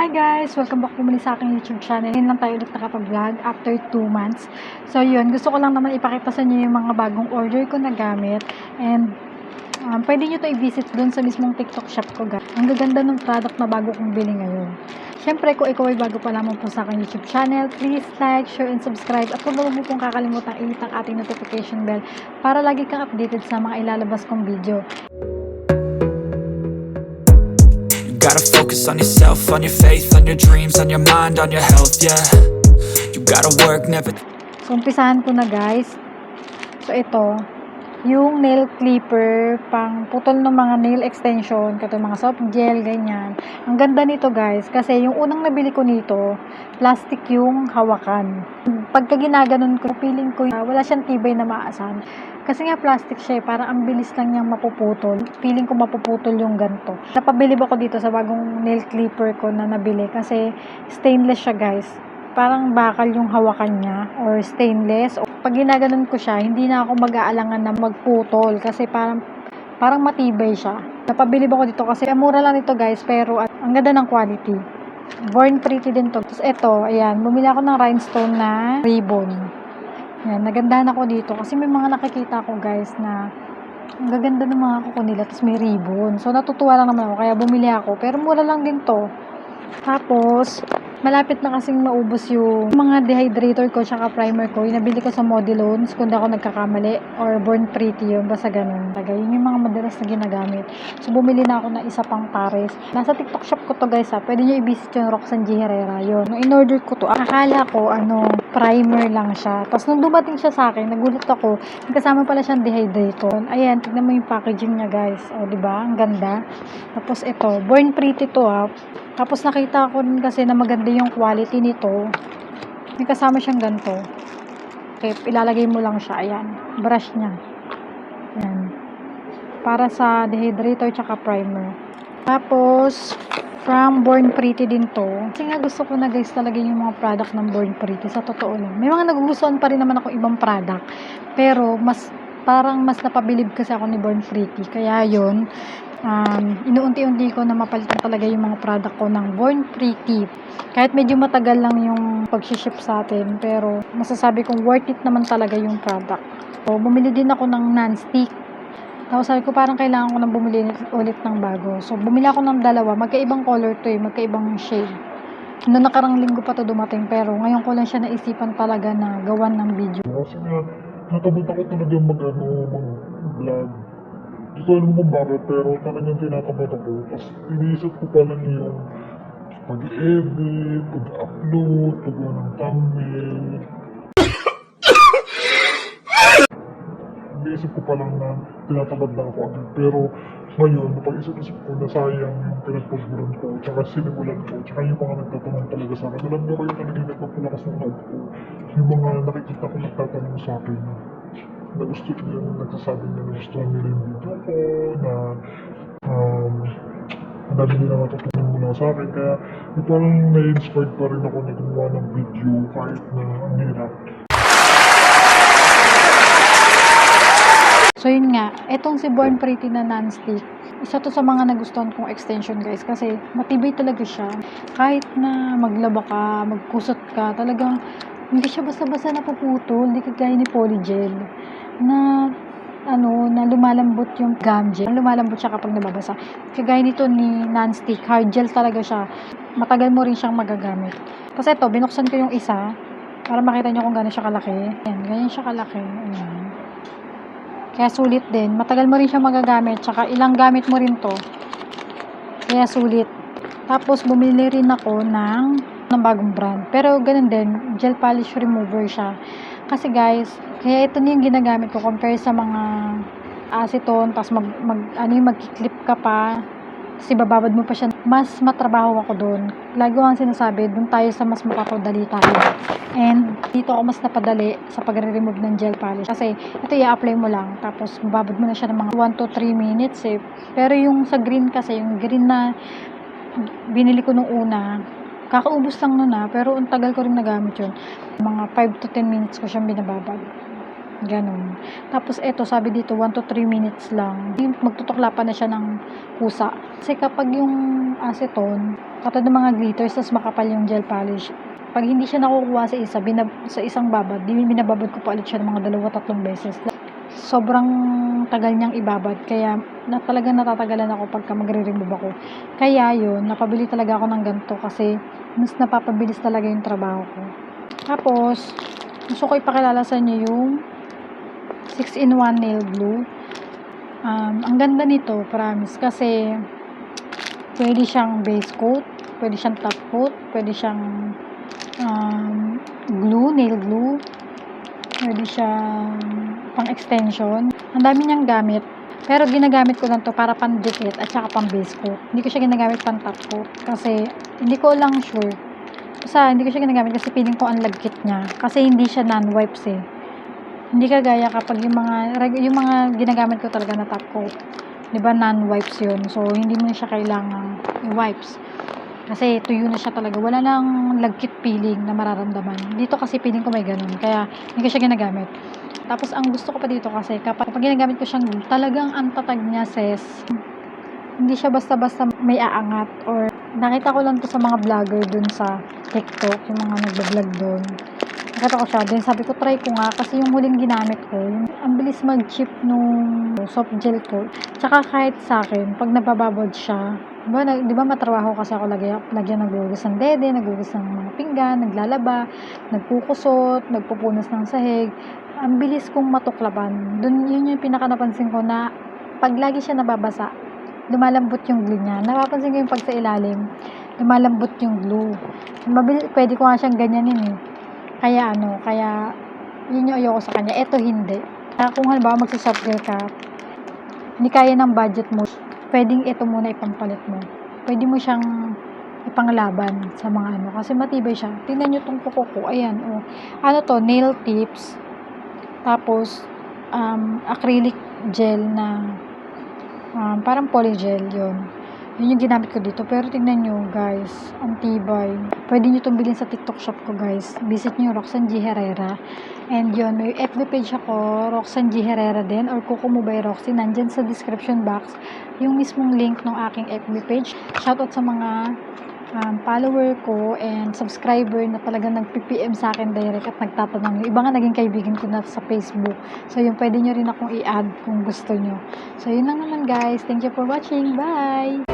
Hi guys! Welcome back po muli sa aking YouTube channel. Ngayon lang tayo ulit nakapag-vlog after 2 months. So yun, gusto ko lang naman ipakita sa inyo yung mga bagong order ko na gamit. And pwede nyo to i-visit dun sa mismong TikTok shop ko guys. Ang gaganda ng product na bago kong bili ngayon. Siyempre, kung ikaw ay bago pa lamang po sa aking YouTube channel, please like, share, and subscribe. At kung bago mo pong kakalimutan, i-hit ang ating notification bell para lagi kang updated sa mga ilalabas kong video. Gotta focus on yourself, on your faith, on your dreams, on your mind, on your health, yeah. You gotta work, never. So, umpisahan ko na guys. So, ito, yung nail clipper, pang putol ng mga nail extension, katulad mga soft gel, ganyan. Ang ganda nito guys, kasi yung unang nabili ko nito, plastic yung hawakan. Pagka ginaganon ko, feeling ko, wala siyang tibay na maasan. Kasi nga plastic siya, parang ang bilis lang niyang mapuputol. Feeling ko mapuputol yung ganto. Napabilib ako dito sa bagong nail clipper ko na nabili kasi stainless siya guys. Parang bakal yung hawakan niya or stainless. Pag ginaganon ko siya, hindi na ako mag-aalangan na magputol kasi parang matibay siya. Napabilib ako dito kasi mura lang ito guys, pero ang ganda ng quality. Born Pretty din to. Tapos ito, ayan, bumili ako ng rhinestone na ribbon. Yan, nagandahan ako dito kasi may mga nakikita ko guys na ang gaganda ng mga kuko nila tapos may ribbon. So natutuwa lang naman ako kaya bumili ako. Pero mura lang din to. Tapos malapit na kasing maubos yung mga dehydrator ko tsaka primer ko. Yung nabili ko sa Modilons kung di ako nagkakamali or Born Pretty yun. Basta ganun. Yun yung mga madalas na ginagamit. So bumili na ako ng isa pang pares. Nasa TikTok shop ko to guys ha. Pwede nyo i-visit yung Roxanne G. Herrera. Yun. Nung in-order ko to, akala ko primer lang siya. Tapos nung dumating siya sa akin, nagulat ako. Kasama pala siyang dehydrator. Ayan, tignan mo yung packaging niya guys. O diba? Ang ganda. Tapos ito, Born Pretty to ha. Tapos nakita ko rin kasi na maganda yung quality nito. May kasama siyang ganito. Okay, ilalagay mo lang siya. Ayan, brush niya. Ayan. Para sa dehydrator tsaka primer. Tapos, from Born Pretty din to. Kasi nga gusto ko na guys talaga yung mga product ng Born Pretty. Sa totoo lang. May mga nagugustuhan pa rin naman ako ibang product. Pero, parang mas napabilib kasi ako ni Born Pretty. Kaya yun, inuunti-unti ko na mapalitan talaga yung mga product ko ng Born Pretty. Kahit medyo matagal lang yung pag-ship sa atin, pero masasabi kong worth it naman talaga yung product. So, bumili din ako ng non-stick. Tapos sabi ko parang kailangan ko nang bumili ulit ng bago. So, bumili ako ng dalawa. Magkaibang color to magkaibang shade. Noong nakarang linggo pa to dumating, pero ngayon ko lang siya naisipan talaga na gawan ng video. Kasi nga, natabot ako talaga mag-vlog. Hindi ko alam kung bakit, pero talagang tinatamad ako. Tapos iniisip ko pa lang yung pag-edit, pag-upload, paggawa ng thumbnail. Iniisip ko pa lang na tinatamad lang ako agad. Pero ngayon, napag-isip-isip ko na sayang yung pinagpagburan ko, tsaka sinimulan ko, tsaka yung mga nagtatanong talaga sa akin. Alam niyo kayo talagang nagpapalakas ng loob ko. Yung mga nakikita ko nagtatanong sa akin na gusto nila, nagsasabi na nagustuhan nila yung video ko, na ang dami nila natutunan mula sa akin. Kaya yung parang na-inspired pa rin ako na gumawa ng video kahit na ang hirap. So yun nga, etong si Born Pretty na non-stick, isa to sa mga nagustuhan kong extension guys kasi matibay talaga siya. Kahit na maglaba ka, magkusot ka, talagang hindi siya basta-basta napuputol, hindi kagaya ni Polygel na na lumalambot yung gum gel. Lumalambot siya kapag nababasa. Kagaya nito ni non-stick, hard gel talaga siya. Matagal mo rin siyang magagamit. Tapos ito, binuksan ko yung isa para makita nyo kung gano'n siya kalaki. Ayan, ganyan siya kalaki. Ayan. Kaya sulit din. Matagal mo rin siya magagamit. Tsaka ilang gamit mo rin to. Kaya sulit. Tapos bumili rin ako ng bagong brand. Pero ganun din. Gel polish remover siya. Kasi guys, kaya ito na yung ginagamit ko compare sa mga acetone. Tapos mag-clip ka pa. Kasi bababad mo pa siya. Mas matrabaho ako doon. Lagi ko ang sinasabi, doon tayo sa mas mapapadali tayo. And dito ako mas napadali sa pagre-remove ng gel polish. Kasi ito i-apply mo lang. Tapos babad mo na siya ng mga 1 to 3 minutes Pero yung sa green kasi, yung green na binili ko nung una, kakaubos lang nun pero ang tagal ko rin nagamit yun. Mga 5 to 10 minutes ko siyang binababad. Ganon. Tapos ito, sabi dito, 1 to 3 minutes lang. Magtutukla pa na siya ng kusa. Kasi kapag yung acetone, katulad ng mga glitters, tas makapal yung gel polish, pag hindi siya nakukuha sa isa, sa isang babad, binababad ko pa ulit siya ng mga 2-3 beses. Sobrang tagal niyang ibabad, kaya talagang natatagalan ako pagka magre-remove ako. Kaya yun, napabili talaga ako ng ganito kasi mas napapabilis talaga yung trabaho ko. Tapos, gusto ko ipakilala sa inyo yung 6-in-1 nail glue. Ang ganda nito, promise, kasi pwede siyang base coat, pwede siyang top coat, pwede siyang glue, nail glue, pwede siyang pang extension. Ang dami niyang gamit, pero ginagamit ko lang to para pandikit at saka pang base coat. Hindi ko siya ginagamit pang top coat kasi hindi ko lang sure. Hindi ko siya ginagamit kasi feeling ko ang lagkit niya, kasi hindi siya non-wipes eh. Hindi kagaya kapag yung mga ginagamit ko talaga na top coat, 'di ba, non-wipes 'yun. So hindi mo na siya kailangang i-wipes. Kasi tuyo na siya talaga. Wala nang lagkit feeling na mararamdaman. Dito kasi feeling ko may ganun. Kaya hindi ko siya ginagamit. Tapos ang gusto ko pa dito kasi kapag ginagamit ko siyang glue, talagang ang tatag niya, sis. Hindi siya basta-basta may aangat, or nakita ko lang to sa mga vlogger dun sa TikTok, yung mga nagbablog dun. Nakita ko siya, then sabi ko try ko nga kasi yung huling ginamit ko, ang bilis mag-chip nung soft gel ko. Tsaka kahit sa akin, pag nabababod siya, di ba matrabaho kasi ako lagyan naghuhugas ng dede, naghuhugas ng mga pinggan, naglalaba, nagkukusot, nagpupunas ng sahig. Ang bilis kong matuklapan. Yun yung pinaka napansin ko na pag lagi siya nababasa, lumalambot yung glue niya. Napapansin ko yung pag sa ilalim, lumalambot yung glue. Pwede ko nga siyang ganyanin eh. Kaya yun yung ayoko sa kanya. Ito hindi. Kung halimbawa magsa-soft gel ka, hindi kaya ng budget mo, pwedeng ito muna ipampalit mo. Pwede mo siyang ipanglaban sa mga kasi matibay siya. Tingnan nyo tong kuko ko. Ayan, oh. Ano to? Nail tips. Tapos, acrylic gel na parang polygel yun. Yun yung ginamit ko dito. Pero tingnan nyo, guys, ang tibay. Pwede nyo itong bilhin sa TikTok shop ko, guys. Visit nyo Roxanne G. Herrera. And yun, may FB page ako, Roxanne G. Herrera din, or Kukumu by Roxy. Nandyan sa description box yung mismong link ng aking FB page. Shoutout sa mga follower ko and subscriber na talagang nag-PPM sa akin direct at nagtatanong. Yung iba nga naging kaibigan ko na sa Facebook. So yun, pwede nyo rin akong i-add kung gusto nyo. So yun lang naman, guys. Thank you for watching. Bye!